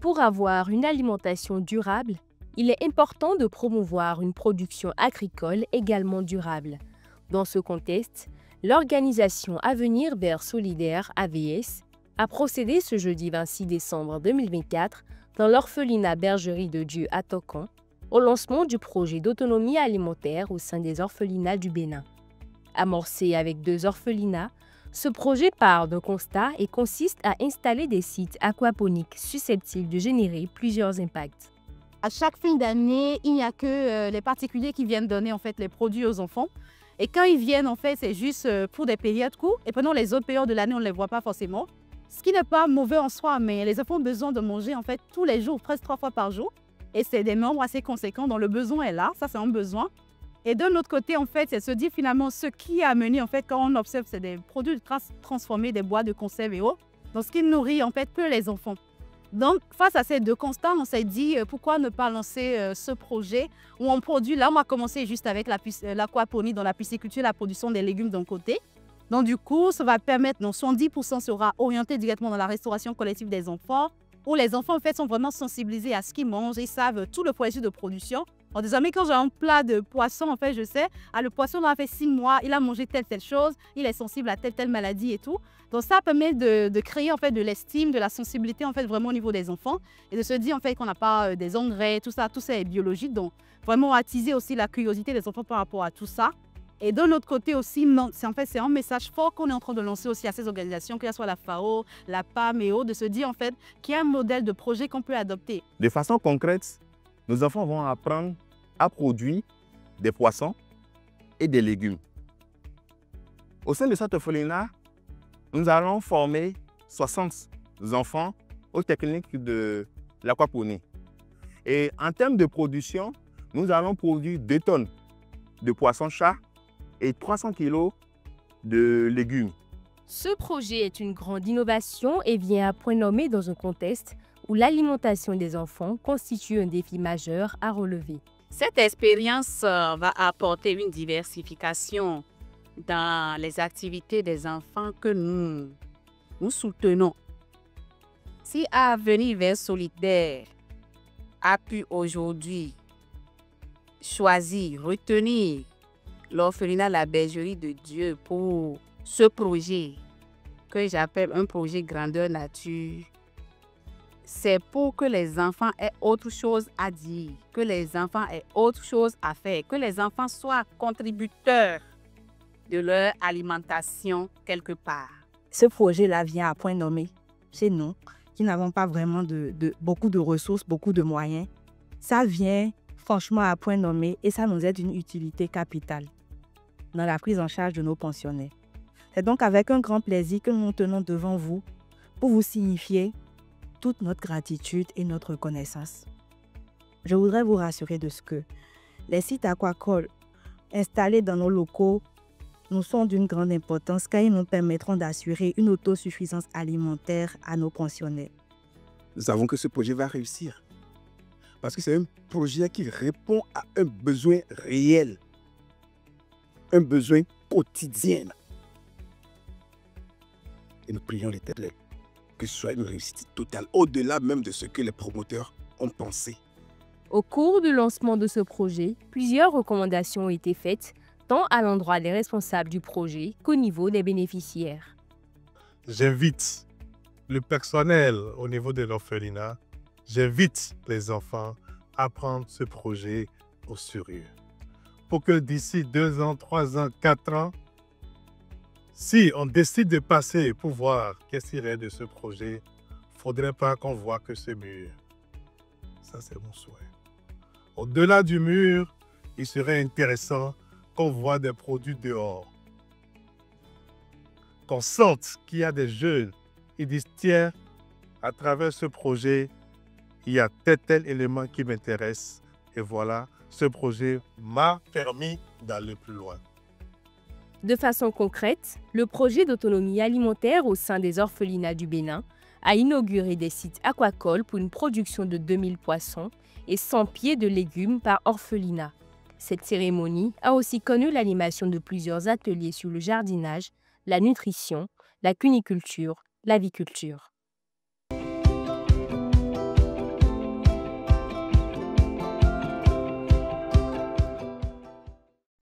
Pour avoir une alimentation durable, il est important de promouvoir une production agricole également durable. Dans ce contexte, l'organisation Avenir Vert Solidaire AVS a procédé ce jeudi 26 décembre 2024 dans l'orphelinat Bergerie de Dieu à Tokan au lancement du projet d'autonomie alimentaire au sein des orphelinats du Bénin. Amorcé avec 2 orphelinats, ce projet part d'un constat et consiste à installer des sites aquaponiques susceptibles de générer plusieurs impacts. À chaque fin d'année, il n'y a que les particuliers qui viennent donner en fait les produits aux enfants. Et quand ils viennent, en fait, c'est juste pour des périodes courtes. Et pendant les autres périodes de l'année, on ne les voit pas forcément. Ce qui n'est pas mauvais en soi, mais les enfants ont besoin de manger en fait tous les jours, presque 3 fois par jour. Et c'est des nombres assez conséquents dont le besoin est là. Ça, c'est un besoin. Et d'un autre côté, en fait, c'est se dire finalement ce qui a amené, en fait, quand on observe, c'est des produits transformés, des boîtes de conserve et autres. Donc, ce qui nourrit, en fait, que les enfants. Donc, face à ces 2 constats, on s'est dit pourquoi ne pas lancer ce projet où on produit. Là, on a commencé juste avec l'aquaponie, dans la pisciculture, la production des légumes d'un côté. Donc, du coup, ça va permettre, donc 70% sera orienté directement dans la restauration collective des enfants, où les enfants, en fait, sont vraiment sensibilisés à ce qu'ils mangent, ils savent tout le processus de production. Alors, désormais, quand j'ai un plat de poisson, en fait, je sais, le poisson, il a fait 6 mois, il a mangé telle chose, il est sensible à telle maladie et tout. Donc, ça permet de créer, en fait, de l'estime, de la sensibilité, en fait, vraiment au niveau des enfants et de se dire, en fait, qu'on n'a pas des engrais, tout ça est biologique. Donc, vraiment attiser aussi la curiosité des enfants par rapport à tout ça. Et de l'autre côté aussi, c'est un message fort qu'on est en train de lancer aussi à ces organisations, que ce soit la FAO, la PAM et autres, de se dire, en fait, qu'il y a un modèle de projet qu'on peut adopter. De façon concrète, nos enfants vont apprendre à produire des poissons et des légumes. Au sein de cet orphelinat, nous allons former 60 enfants aux techniques de l'aquaponie. Et en termes de production, nous allons produire 2 tonnes de poissons-chats et 300 kg de légumes. Ce projet est une grande innovation et vient à point nommé dans un contexte où l'alimentation des enfants constitue un défi majeur à relever. Cette expérience va apporter une diversification dans les activités des enfants que nous soutenons. Si Avenir Vert Solidaire a pu aujourd'hui choisir, retenir l'orphelinat La Bergerie de Dieu pour ce projet que j'appelle un projet grandeur nature, c'est pour que les enfants aient autre chose à dire, que les enfants aient autre chose à faire, que les enfants soient contributeurs de leur alimentation quelque part. Ce projet-là vient à point nommé chez nous, qui n'avons pas vraiment beaucoup de ressources, beaucoup de moyens. Ça vient franchement à point nommé et ça nous aide d'une utilité capitale dans la prise en charge de nos pensionnaires. C'est donc avec un grand plaisir que nous nous tenons devant vous pour vous signifier toute notre gratitude et notre reconnaissance. Je voudrais vous rassurer de ce que les sites aquacoles installés dans nos locaux nous sont d'une grande importance car ils nous permettront d'assurer une autosuffisance alimentaire à nos pensionnaires. Nous savons que ce projet va réussir parce que c'est un projet qui répond à un besoin réel, un besoin quotidien. Et nous prions l'Éternel que ce soit une réussite totale, au-delà même de ce que les promoteurs ont pensé. Au cours du lancement de ce projet, plusieurs recommandations ont été faites, tant à l'endroit des responsables du projet qu'au niveau des bénéficiaires. J'invite le personnel au niveau de l'orphelinat, j'invite les enfants à prendre ce projet au sérieux. Pour que d'ici 2 ans, 3 ans, 4 ans, si on décide de passer pour voir qu'est-ce qu'il y a de ce projet, il ne faudrait pas qu'on voit que ce mur. Ça, c'est mon souhait. Au-delà du mur, il serait intéressant qu'on voit des produits dehors. Qu'on sente qu'il y a des jeunes qui disent, tiens, à travers ce projet, il y a tel élément qui m'intéresse. Et voilà, ce projet m'a permis d'aller plus loin. De façon concrète, le projet d'autonomie alimentaire au sein des orphelinats du Bénin a inauguré des sites aquacoles pour une production de 2000 poissons et 100 pieds de légumes par orphelinat. Cette cérémonie a aussi connu l'animation de plusieurs ateliers sur le jardinage, la nutrition, la cuniculture, l'aviculture.